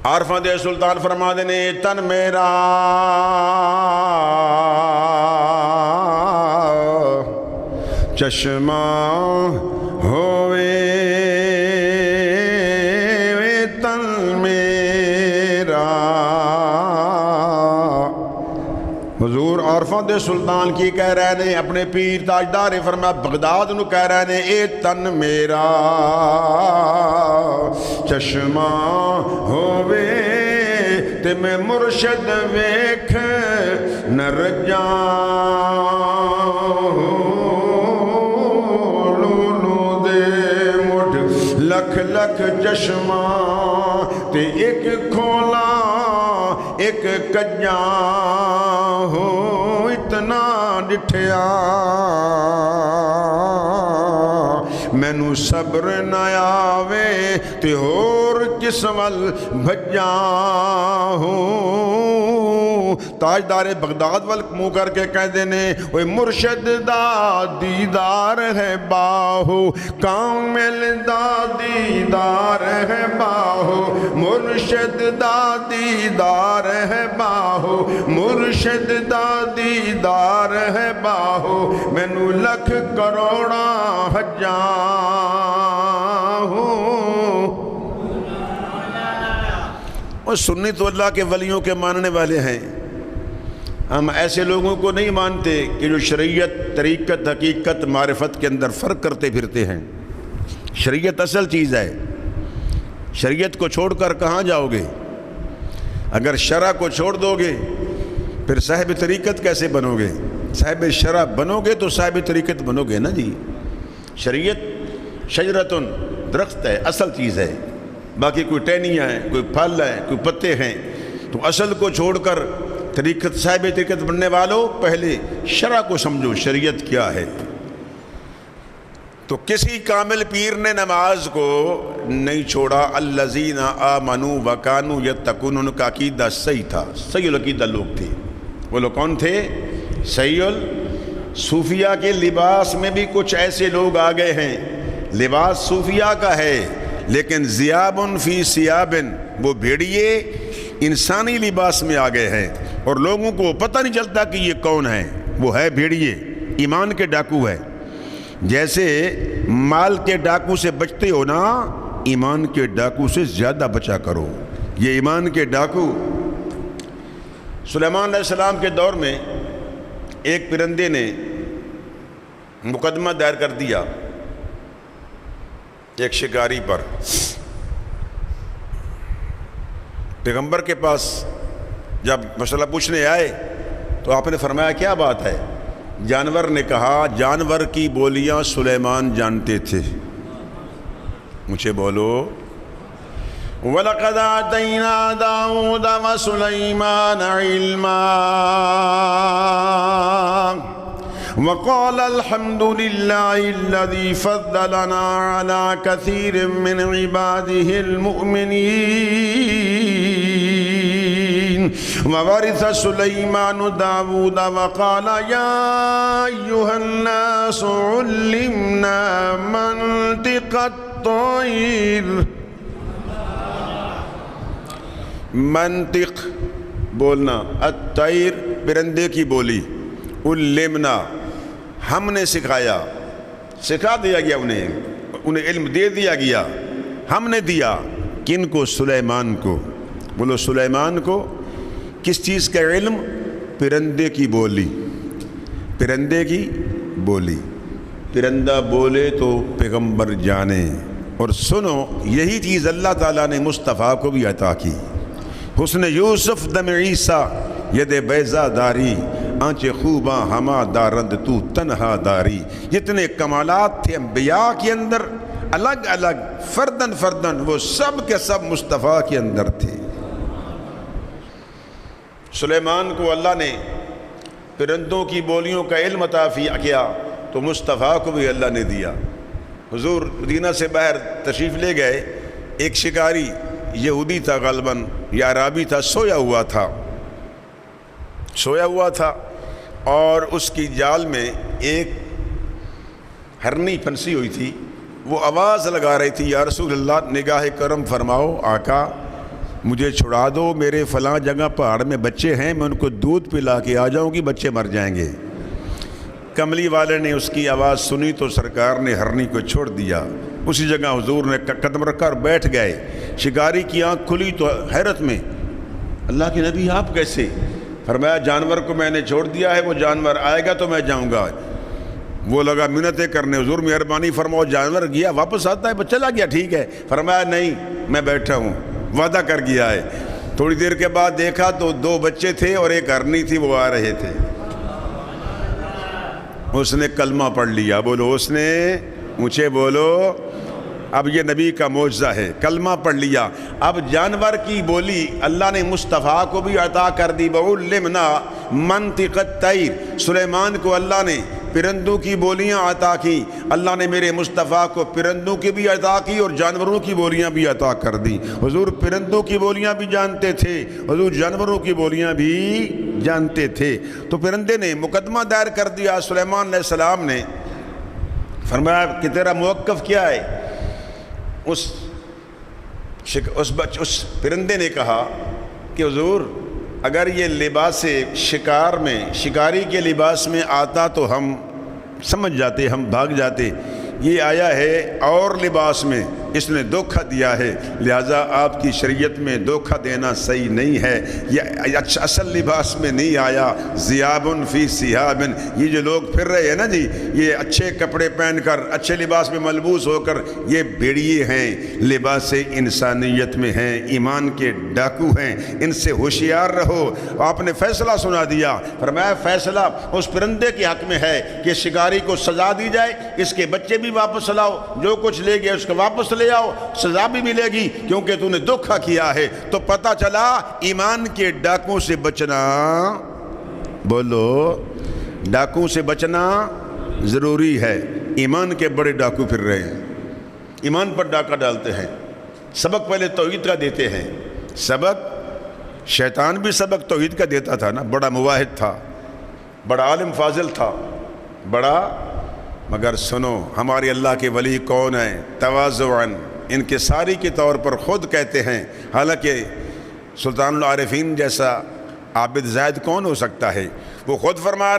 عارفاں دے سلطان فرما دینے تن میرا چشمہ ہوئے تن میرا. حضور عارفاں دے سلطان کی کہہ رہے نے اپنے پیر تاجدار فرمایا بغداد نو کہہ رہے نے اے تن میرا چشمہ ہووے تے میں مرشد ویکھ نہ رجاں لولو دے مٹھ لکھ لکھ چشمہ تے ایک کھولا ایک کجاں ہو اتنا ڈٹھیا مینو صبر نہ آوے تے ہور کس ول بھجاں ہوں. تاجدار بغداد ول منہ کر کے کہہ دینے اوے مرشد دا دیدار ہے باہو کامل دا دیدار ہے باہو مرشد دا دیدار ہے باہو مرشد دا دیدار ہے باہو مینو لکھ کروڑا حجاں ہوں. اور سنی تو اللہ کے ولیوں کے ماننے والے ہیں. ہم ایسے لوگوں کو نہیں مانتے کہ جو شریعت طریقت حقیقت معرفت کے اندر فرق کرتے پھرتے ہیں. شریعت اصل چیز ہے. شریعت کو چھوڑ کر کہاں جاؤ گے؟ اگر شرع کو چھوڑ دو گے پھر صاحب طریقت کیسے بنو گے؟ صاحب شرع بنو گے تو صاحب طریقت بنو گے نا جی. شریعت شجرتن درخت ہے، اصل چیز ہے. باقی کوئی ٹہنیاں ہیں، کوئی پھل ہے، کوئی پتے ہیں. تو اصل کو چھوڑ کر طریقت صاحب طریقت بننے والوں پہلے شرع کو سمجھو شریعت کیا ہے. تو کسی کامل پیر نے نماز کو نہیں چھوڑا. الذین آمنوا وکانوا یتقون، ان کا عقیدہ صحیح تھا. صحیح العقیدہ لوگ تھے. وہ لوگ کون تھے؟ صحیح صوفیہ کے لباس میں بھی کچھ ایسے لوگ آ گئے ہیں. لباس صوفیہ کا ہے لیکن ذیاب فی ثیاب، وہ بھیڑیے انسانی لباس میں آ گئے ہیں اور لوگوں کو پتہ نہیں چلتا کہ یہ کون ہے. وہ ہے بھیڑیے، ایمان کے ڈاکو ہے. جیسے مال کے ڈاکو سے بچتے ہو نا، ایمان کے ڈاکو سے زیادہ بچا کرو. یہ ایمان کے ڈاکو. سلیمان علیہ السلام کے دور میں ایک پرندے نے مقدمہ دائر کر دیا ایک شکاری پر. پیغمبر کے پاس جب مسئلہ پوچھنے آئے تو آپ نے فرمایا کیا بات ہے؟ جانور نے کہا جانور کی بولیاں سلیمان جانتے تھے. مجھے بولو. وَلَقَدْ آتَيْنَا دَاوُودَ وَسُلَيْمَانَ عِلْمًا وَقَالَ الْحَمْدُ لِلَّهِ الَّذِي فَضَّلَنَا عَلَى كَثِيرٍ مِّنْ عِبَادِهِ الْمُؤْمِنِينَ. وَوَرِثَ سُلَيْمَانُ دَاوُودَ وَقَالَ يَا أَيُّهَا النَّاسُ عُلِّمْنَا مَنطِقَ الطَّيْرِ. منطق بولنا، الطیر پرندے کی بولی. علمنا ہم نے سکھایا، سکھا دیا گیا انہیں علم دے دیا گیا. ہم نے دیا کن کو؟ سلیمان کو. بولو سلیمان کو. کس چیز کا علم؟ پرندے کی بولی. پرندے کی بولی. پرندہ بولے تو پیغمبر جانے. اور سنو، یہی چیز اللہ تعالیٰ نے مصطفیٰ کو بھی عطا کی. حسن یوسف دم عیسیٰ ید بیضا داری آنچ خوباں ہما دارند تو تنہا داری. جتنے کمالات تھے انبیاء کے اندر الگ الگ فردن فردن، وہ سب کے سب مصطفیٰ کے اندر تھے. سلیمان کو اللہ نے پرندوں کی بولیوں کا علم عطا کیا تو مصطفیٰ کو بھی اللہ نے دیا. حضور مدینہ سے باہر تشریف لے گئے. ایک شکاری یہودی تھا غالباً یا عربی تھا، سویا ہوا تھا اور اس کی جال میں ایک ہرنی پھنسی ہوئی تھی. وہ آواز لگا رہی تھی یا رسول اللہ نگاہ کرم فرماؤ آقا. مجھے چھڑا دو، میرے فلاں جگہ پہاڑ میں بچے ہیں، میں ان کو دودھ پلا کے آ جاؤں گی، بچے مر جائیں گے۔ کملی والے نے اس کی آواز سنی تو سرکار نے ہرنی کو چھوڑ دیا، اسی جگہ حضور نے قدم رکھا اور بیٹھ گئے۔ شکاری کی آنکھ کھلی تو حیرت میں، اللہ کے نبی آپ کیسے؟ فرمایا جانور کو میں نے چھوڑ دیا ہے، وہ جانور آئے گا تو میں جاؤں گا۔ وہ لگا منتیں کرنے، حضور مہربانی فرماؤ، جانور گیا واپس آتا ہے، چلا گیا ٹھیک ہے۔ فرمایا نہیں، میں بیٹھا ہوں، وعدہ کر گیا ہے۔ تھوڑی دیر کے بعد دیکھا تو 2 بچے تھے اور ایک ہرنی تھی، وہ آ رہے تھے۔ اس نے کلمہ پڑھ لیا، بولو اس نے، مجھے بولو۔ اب یہ نبی کا معجزہ ہے، کلمہ پڑھ لیا۔ اب جانور کی بولی اللہ نے مصطفیٰ کو بھی عطا کر دی۔ وَعُلِّمْنَا مَنْطِقَ الطَّيْرِ، سلیمان کو اللہ نے پرندوں کی بولیاں عطا کی۔ اللہ نے میرے مصطفیٰ کو پرندوں کی بھی عطا کی اور جانوروں کی بولیاں بھی عطا کر دی۔ حضور پرندوں کی بولیاں بھی جانتے تھے، حضور جانوروں کی بولیاں بھی جانتے تھے۔ تو پرندے نے مقدمہ دائر کر دیا، سلیمان علیہ السلام نے فرمایا کہ تیرا موقف کیا ہے؟ اس پرندے نے کہا کہ حضور اگر یہ لباس شکار میں، شکاری کے لباس میں آتا تو ہم سمجھ جاتے، ہم بھاگ جاتے، یہ آیا ہے اور لباس میں، اس نے دھوکہ دیا ہے، لہٰذا آپ کی شریعت میں دھوکہ دینا صحیح نہیں ہے۔ یہ اصل لباس میں نہیں آیا، ذیابن فی ثیاب، یہ جو لوگ پھر رہے ہیں نا جی، یہ اچھے کپڑے پہن کر، اچھے لباس میں ملبوس ہو کر، یہ بھیڑیے ہیں، لباس انسانیت میں ہیں، ایمان کے ڈاکو ہیں، ان سے ہوشیار رہو۔ آپ نے فیصلہ سنا دیا، فرمایا فیصلہ اس پرندے کے حق میں ہے کہ شکاری کو سزا دی جائے، اس کے بچے بھی واپس لاؤ، جو کچھ لے گئے اس کو واپس لے آؤ، سزا بھی ملے گی کیونکہ تو نے دھوکہ کیا ہے۔ تو پتہ چلا ایمان کے ڈاکوں سے بچنا، بولو ڈاکوں سے بچنا ضروری ہے۔ ایمان کے بڑے ڈاکو پھر رہے ہیں، ایمان پر ڈاکہ ڈالتے ہیں۔ سبق پہلے توحید کا دیتے ہیں، سبق شیطان بھی سبق توحید کا دیتا تھا نا، بڑا مواحد تھا، بڑا عالم فاضل تھا، بڑا، مگر سنو ہمارے اللہ کے ولی کون ہیں؟ تواضعاً انکساری کے طور پر خود کہتے ہیں، حالانکہ سلطان العارفین جیسا عابد زاہد کون ہو سکتا ہے، وہ خود فرما